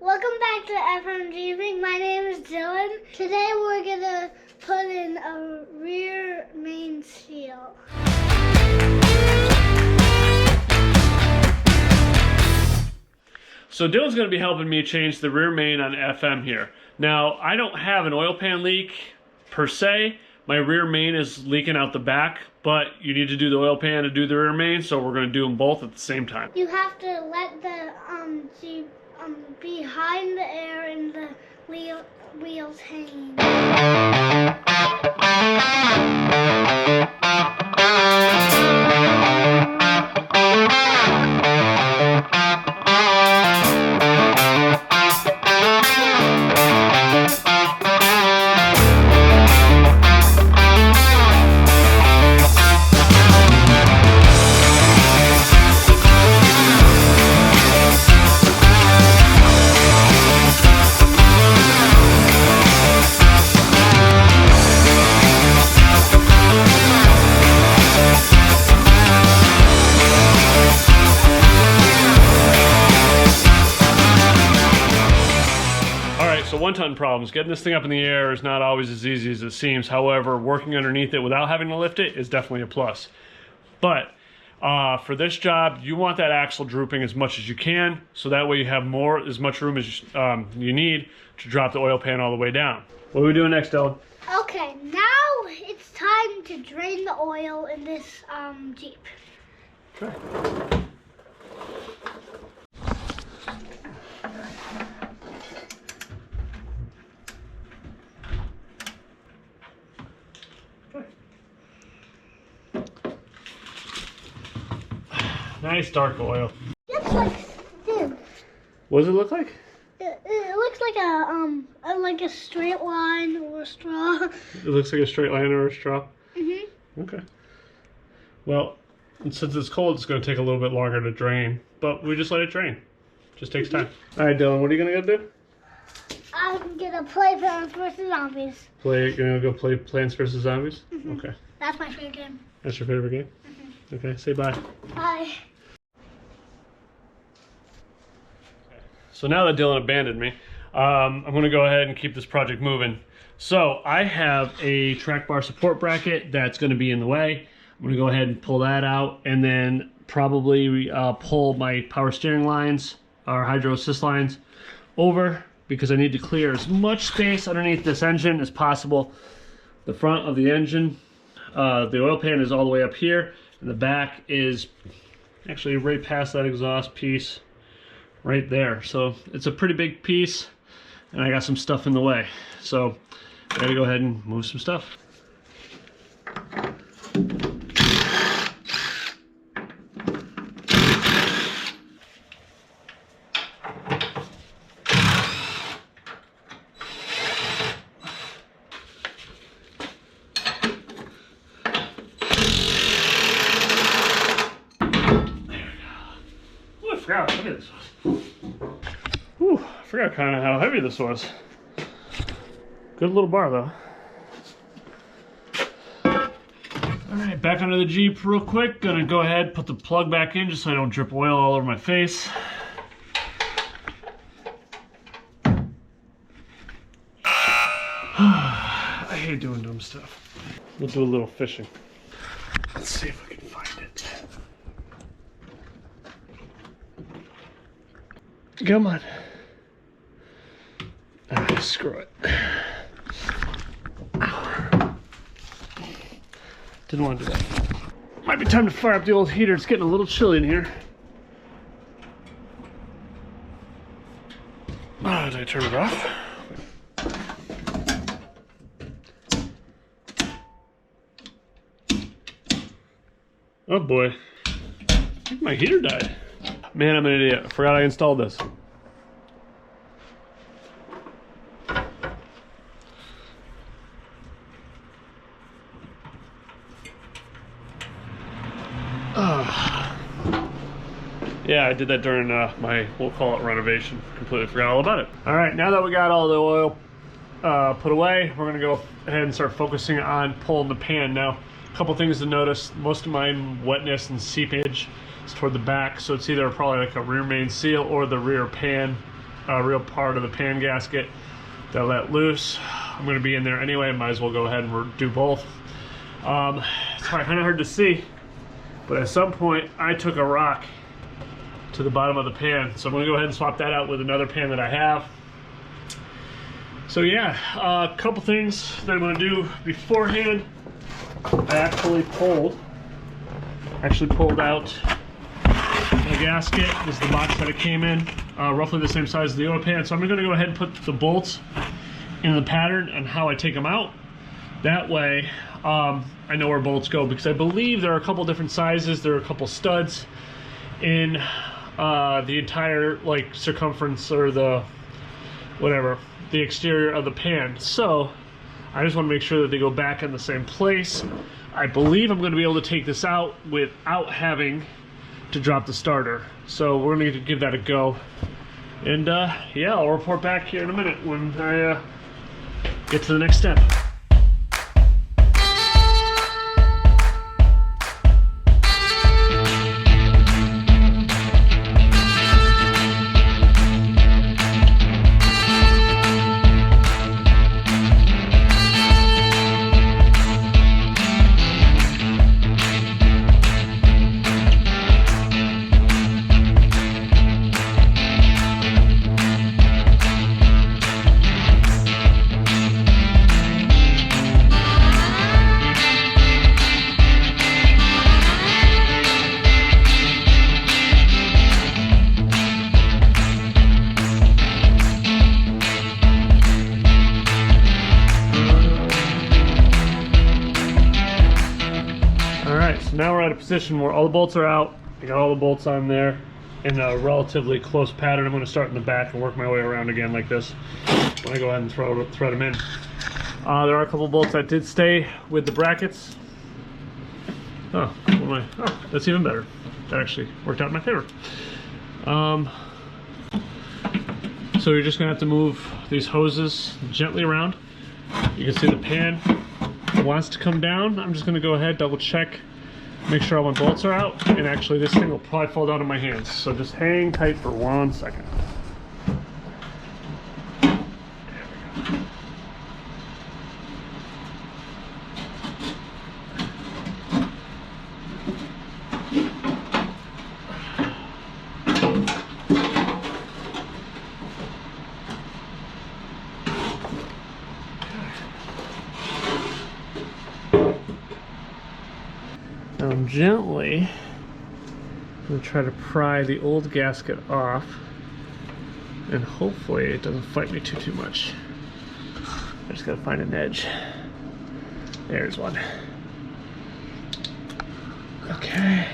Welcome back to FMG. My name is Dylan. Today we're gonna put in a rear main seal. So Dylan's going to be helping me change the rear main on FM here. Now, I don't have an oil pan leak per se. My rear main is leaking out the back, but you need to do the oil pan to do the rear main, so we're going to do them both at the same time. You have to let the Jeep behind the air and the wheels hanging. So one-ton problems. Getting this thing up in the air is not always as easy as it seems. However, working underneath it without having to lift it is definitely a plus. But for this job, you want that axle drooping as much as you can, so that way you have as much room as you need to drop the oil pan all the way down. What are we doing next, Dylan? Okay, now it's time to drain the oil in this Jeep. Okay. Nice dark oil. Looks like thin. What does it look like? It looks like a straight line or a straw. It looks like a straight line or a straw? Mm-hmm. Okay. Well, since it's cold, it's going to take a little bit longer to drain, but we just let it drain. Just takes time. All right, Dylan, what are you going to go do? I'm going to play Plants vs. Zombies. You're going to go play Plants vs. Zombies? Mm-hmm. Okay. That's my favorite game. That's your favorite game? Mm-hmm. Okay, say bye. Bye. So now that Dylan abandoned me, I'm going to go ahead and keep this project moving. So I have a track bar support bracket that's going to be in the way. I'm going to go ahead and pull that out, and then probably pull my power steering lines, or hydro assist lines, over, because I need to clear as much space underneath this engine as possible. The front of the engine, the oil pan is all the way up here, and the back is actually right past that exhaust piece right there. So it's a pretty big piece, and I got some stuff in the way. So I gotta go ahead and move some stuff. Look at this. Whew, I forgot kind of how heavy this was. Good little bar though. Alright, back onto the Jeep real quick. Gonna go ahead, put the plug back in just so I don't drip oil all over my face. I hate doing dumb stuff. We'll do a little fishing. Let's see if I can find it. Come on. Screw it. Ow. Didn't want to do that. Might be time to fire up the old heater. It's getting a little chilly in here. Oh, did I turn it off? Oh boy. I think my heater died. Man, I'm an idiot. I forgot I installed this. Yeah, I did that during my, we'll call it renovation. Completely forgot all about it. All right, now that we got all the oil put away, we're gonna go ahead and start focusing on pulling the pan. Now, a couple things to notice. Most of my wetness and seepage is toward the back, so it's either probably like a rear main seal or the rear pan a real part of the pan gasket that let loose. I'm going to be in there anyway. Might as well go ahead and do both. It's kind of hard to see, but at some point I took a rock to the bottom of the pan, so I'm going to go ahead and swap that out with another pan that I have. So yeah, a couple things that I'm going to do beforehand. I actually pulled out the gasket. This is the box that it came in, roughly the same size as the oil pan. So I'm going to go ahead and put the bolts in the pattern and how I take them out. That way I know where bolts go, because I believe there are a couple different sizes. There are a couple studs in the entire like circumference, or the whatever, the exterior of the pan. So I just want to make sure that they go back in the same place. I believe I'm going to be able to take this out without having to drop the starter. So we're going to give that a go. And yeah, I'll report back here in a minute when I get to the next step. Now we're at a position where all the bolts are out. I got all the bolts on there in a relatively close pattern. I'm going to start in the back and work my way around again like this when I go ahead and thread them in. There are a couple bolts that did stay with the brackets. Oh, that's even better. That actually worked out in my favor. So you're just going to have to move these hoses gently around. You can see the pan wants to come down. I'm just going to go ahead, double check, make sure all my bolts are out, and actually this thing will probably fall down in my hands. So just hang tight for 1 second. Now I'm gently going to try to pry the old gasket off, and hopefully it doesn't fight me too much. I just got to find an edge. There's one. Okay.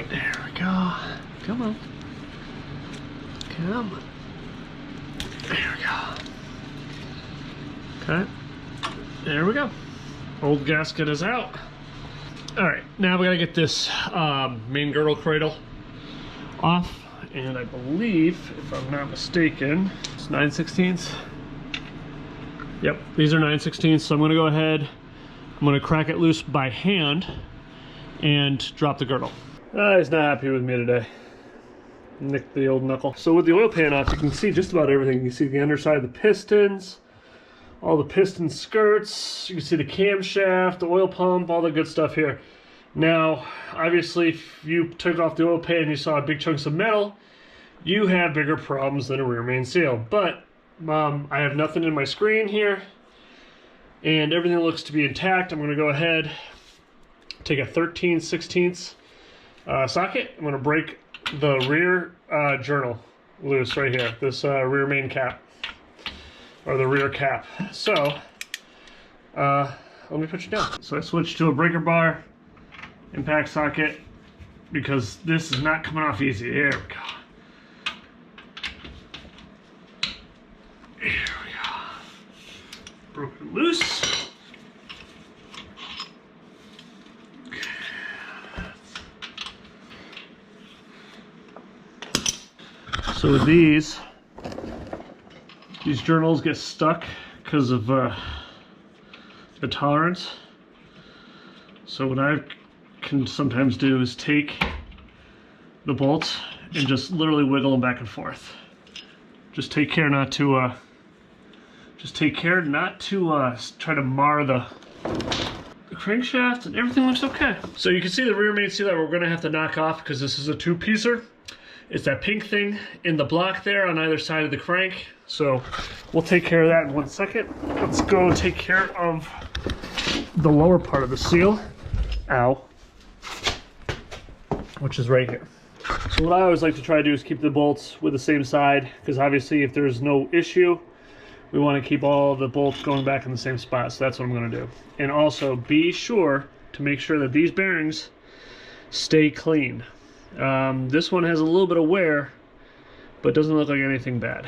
There we go. Come on. Come on. There we go. Okay. There we go. Old gasket is out. All right, now we gotta get this main girdle cradle off, and I believe, if I'm not mistaken, it's 9/16. Yep, these are 9/16. So I'm gonna go ahead, I'm gonna crack it loose by hand and drop the girdle. He's not happy with me today. Nicked the old knuckle. So with the oil pan off, you can see just about everything. You can see the underside of the pistons, all the piston skirts, you can see the camshaft, the oil pump, all the good stuff here. Now, obviously, if you took off the oil pan and you saw big chunks of metal, you have bigger problems than a rear main seal. But I have nothing in my screen here, and everything looks to be intact. I'm going to go ahead, take a 13/16 socket. I'm going to break the rear journal loose right here, this rear main cap, or the rear cap. So let me put you down. So I switched to a breaker bar impact socket because this is not coming off easy. There we go. There we go. Broken loose. So with these journals get stuck because of the tolerance. So what I can sometimes do is take the bolts and just literally wiggle them back and forth. Just take care not to try to mar the crankshaft, and everything looks okay. So you can see the rear main seal that we're gonna have to knock off because this is a two-piecer. It's that pink thing in the block there on either side of the crank. So we'll take care of that in 1 second. Let's go take care of the lower part of the seal. Ow. Which is right here. So what I always like to try to do is keep the bolts with the same side, because obviously if there's no issue, we want to keep all the bolts going back in the same spot. So that's what I'm going to do. And also be sure to make sure that these bearings stay clean. This one has a little bit of wear, but doesn't look like anything bad.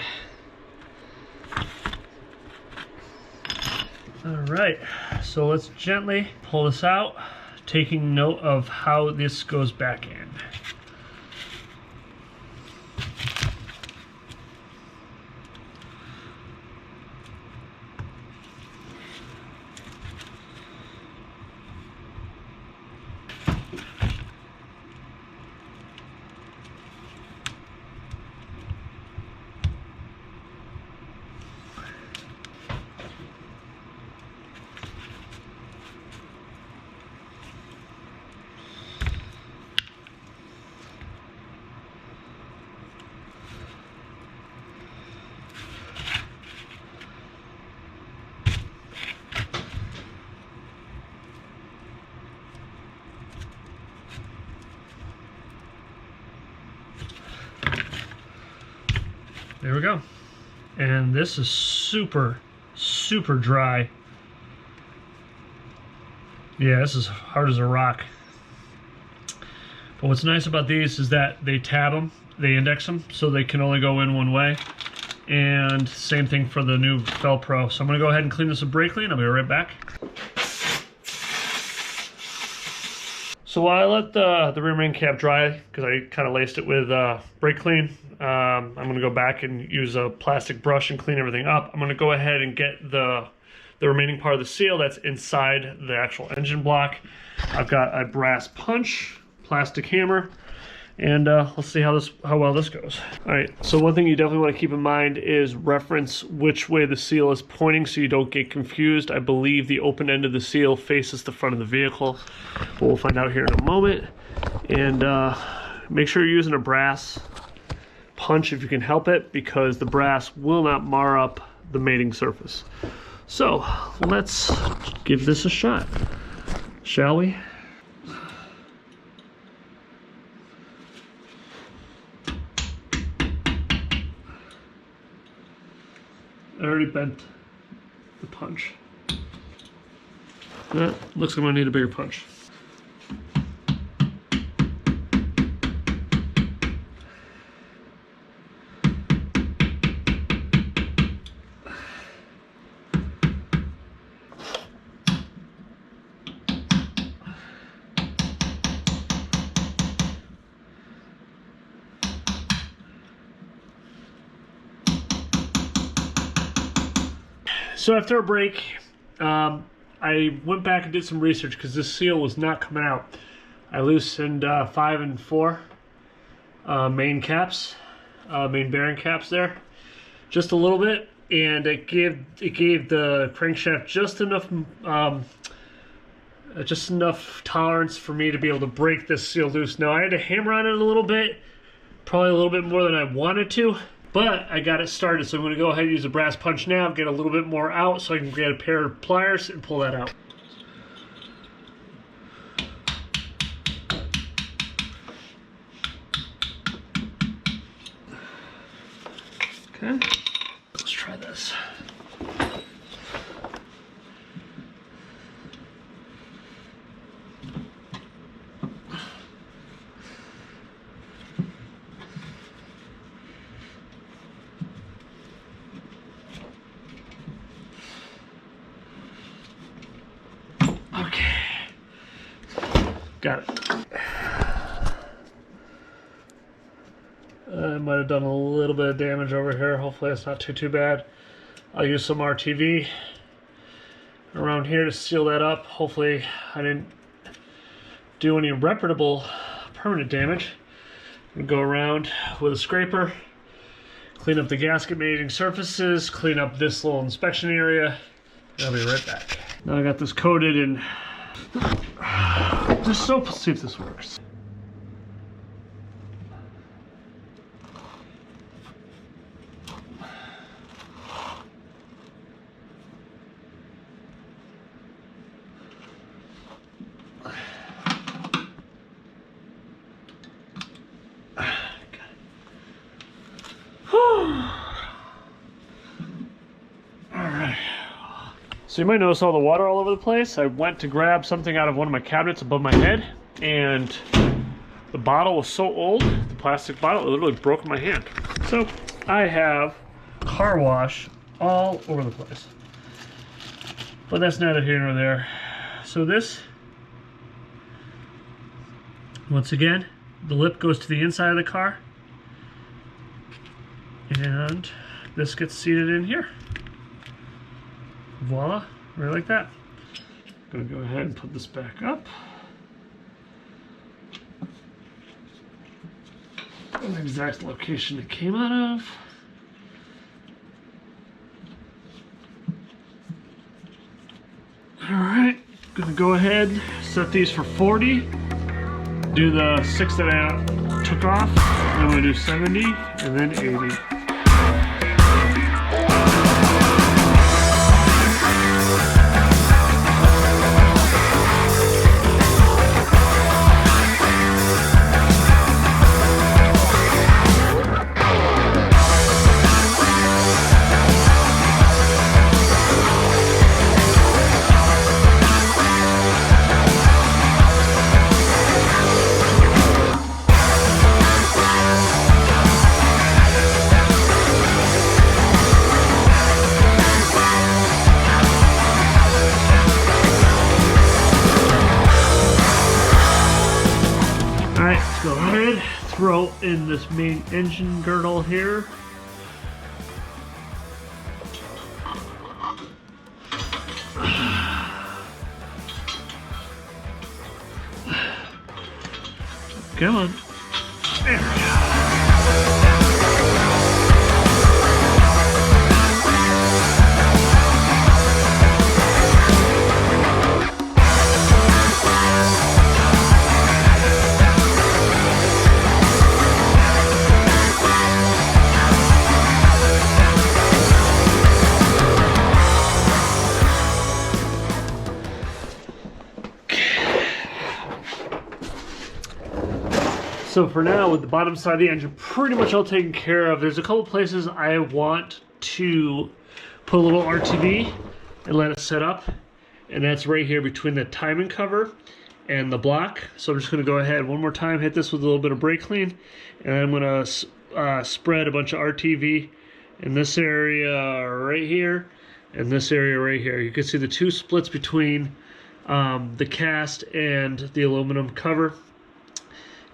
All right, so let's gently pull this out, taking note of how this goes back in. There we go. And this is super, super dry. Yeah, this is hard as a rock. But what's nice about these is that they tab them, they index them, so they can only go in one way. And same thing for the new Felpro. So I'm gonna go ahead and clean this with brake clean. I'll be right back. So while I let the rear main cap dry, because I kind of laced it with brake clean, I'm going to go back and use a plastic brush and clean everything up. I'm going to go ahead and get the remaining part of the seal that's inside the actual engine block. I've got a brass punch, plastic hammer, and let's see how well this goes. All right, so one thing you definitely want to keep in mind is reference which way the seal is pointing so you don't get confused. I believe the open end of the seal faces the front of the vehicle, but we'll find out here in a moment. And make sure you're using a brass punch if you can help it, because the brass will not mar up the mating surface. So let's give this a shot, shall we? I already bent the punch. Looks like I'm gonna need a bigger punch. So after a break, I went back and did some research because this seal was not coming out. I loosened 5 and 4 main caps, main bearing caps there, just a little bit, and it gave the crankshaft just enough tolerance for me to be able to break this seal loose. Now I had to hammer on it a little bit, probably a little bit more than I wanted to. But I got it started, so I'm going to go ahead and use a brass punch now, get a little bit more out so I can get a pair of pliers and pull that out. Okay, let's try this. Got it. I might have done a little bit of damage over here. Hopefully it's not too bad. I'll use some RTV around here to seal that up. Hopefully I didn't do any irreparable permanent damage. I'm gonna go around with a scraper, clean up the gasket mating surfaces, clean up this little inspection area, and I'll be right back. Now I got this coated in just soap. Let's see if this works. So you might notice all the water all over the place. I went to grab something out of one of my cabinets above my head, and the bottle was so old, the plastic bottle, it literally broke in my hand. So I have car wash all over the place. But that's neither here nor there. So this, once again, the lip goes to the inside of the car, and this gets seated in here. Voila, right like that. I'm gonna go ahead and put this back up. The exact location it came out of. All right, gonna go ahead, set these for 40. Do the 6 that I took off. Then I'm gonna do 70 and then 80. Go ahead, throw in this main engine girdle here. Come on. There we go. So for now, with the bottom side of the engine pretty much all taken care of, there's a couple places I want to put a little RTV and let it set up. And that's right here between the timing cover and the block. So I'm just going to go ahead one more time, hit this with a little bit of brake clean. And I'm going to spread a bunch of RTV in this area right here and this area right here. You can see the two splits between the cast and the aluminum cover.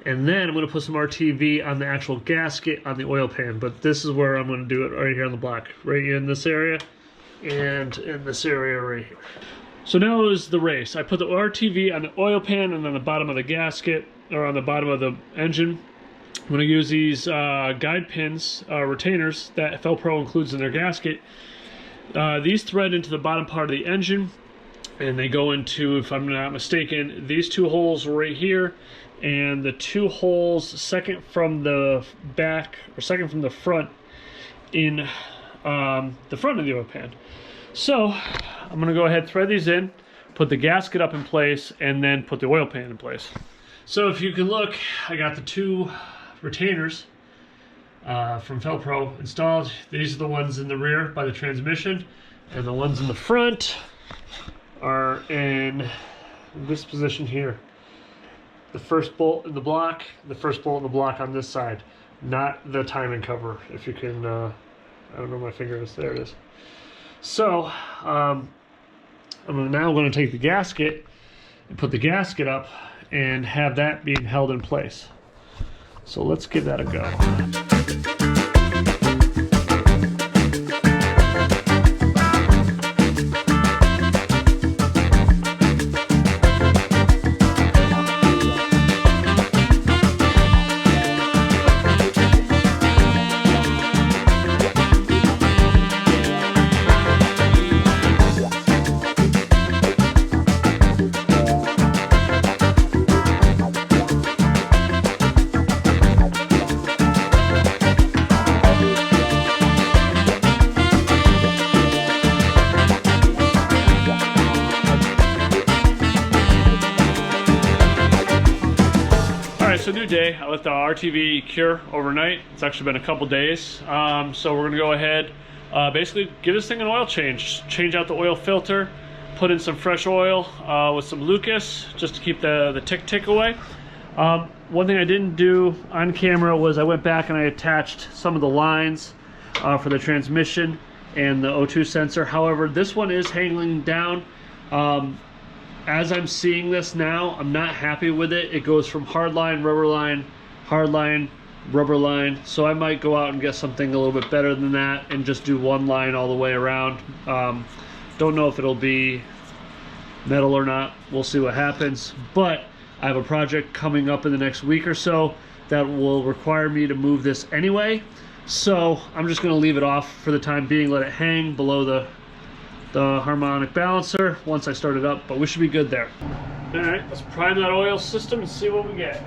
And then I'm going to put some RTV on the actual gasket on the oil pan. But this is where I'm going to do it right here on the block. Right in this area and in this area right here. So now is the race. I put the RTV on the oil pan and on the bottom of the gasket, or on the bottom of the engine. I'm going to use these guide pins, retainers, that Felpro includes in their gasket. These thread into the bottom part of the engine. And they go into, if I'm not mistaken, these two holes right here. And the two holes second from the back, or second from the front, in the front of the oil pan. So I'm going to go ahead, thread these in, put the gasket up in place, and then put the oil pan in place. So if you can look, I got the two retainers from Felpro installed. These are the ones in the rear by the transmission, and the ones in the front are in this position here. The first bolt in the block, the first bolt in the block on this side, not the timing cover. If you can, I don't know where my finger is. There it is. So I'm now going to take the gasket and put the gasket up and have that being held in place. So let's give that a go. Monday. I let the RTV cure overnight. It's actually been a couple days. So we're gonna go ahead, basically give this thing an oil change. Change out the oil filter, put in some fresh oil with some Lucas just to keep the tick away. One thing I didn't do on camera was I went back and I attached some of the lines for the transmission and the O2 sensor. However, this one is hanging down. As I'm seeing this now, I'm not happy with it. It goes from hard line, rubber line, hard line, rubber line. So I might go out and get something a little bit better than that and just do one line all the way around. Don't know if it'll be metal or not. We'll see what happens. But I have a project coming up in the next week or so that will require me to move this anyway. So I'm just going to leave it off for the time being, let it hang below the harmonic balancer once I start it up, but we should be good there. All right, let's prime that oil system and see what we get.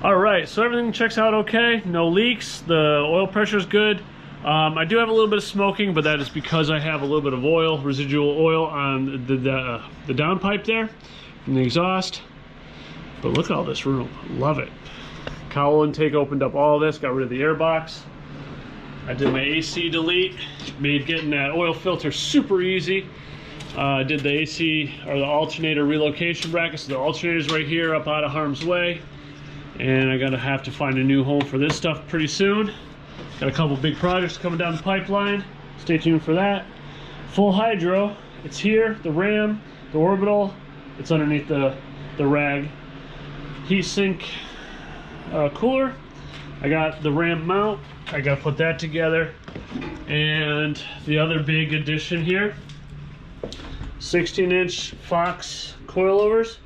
Alright, so everything checks out okay, no leaks, the oil pressure is good. I do have a little bit of smoking, but that is because I have a little bit of oil, residual oil on the downpipe there from the exhaust. But look at all this room, love it. Cowl intake opened up all this, got rid of the air box. I did my AC delete, made getting that oil filter super easy. Did the AC, or the alternator relocation bracket, so the alternator's right here up out of harm's way. And I gotta have to find a new home for this stuff pretty soon. Got a couple big projects coming down the pipeline. Stay tuned for that. Full hydro, it's here, the ram, the orbital, it's underneath the rag. Heat sink cooler. I got the ram mount, I gotta put that together. And the other big addition here, 16-inch Fox coilovers.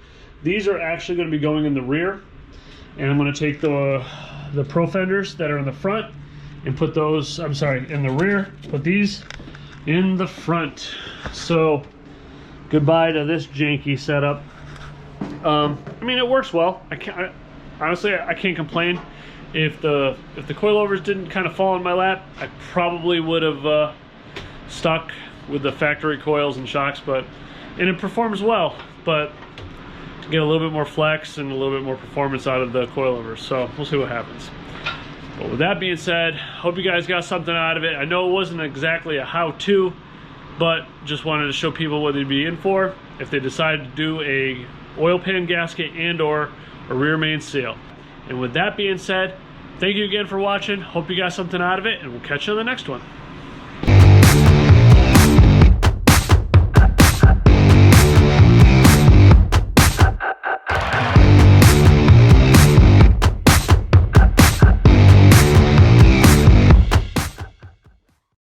These are actually gonna be going in the rear. And I'm going to take the pro fenders that are in the front and put those, I'm sorry, in the rear, put these in the front. So goodbye to this janky setup. I mean, it works well. Honestly, I can't complain. If the coilovers didn't kind of fall in my lap, I probably would have stuck with the factory coils and shocks, and it performs well, but get a little bit more flex and a little bit more performance out of the coilovers. So we'll see what happens. But with that being said, hope you guys got something out of it. I know it wasn't exactly a how-to, but just wanted to show people what they'd be in for if they decide to do a oil pan gasket and or a rear main seal. And with that being said, thank you again for watching. Hope you got something out of it, and we'll catch you on the next one.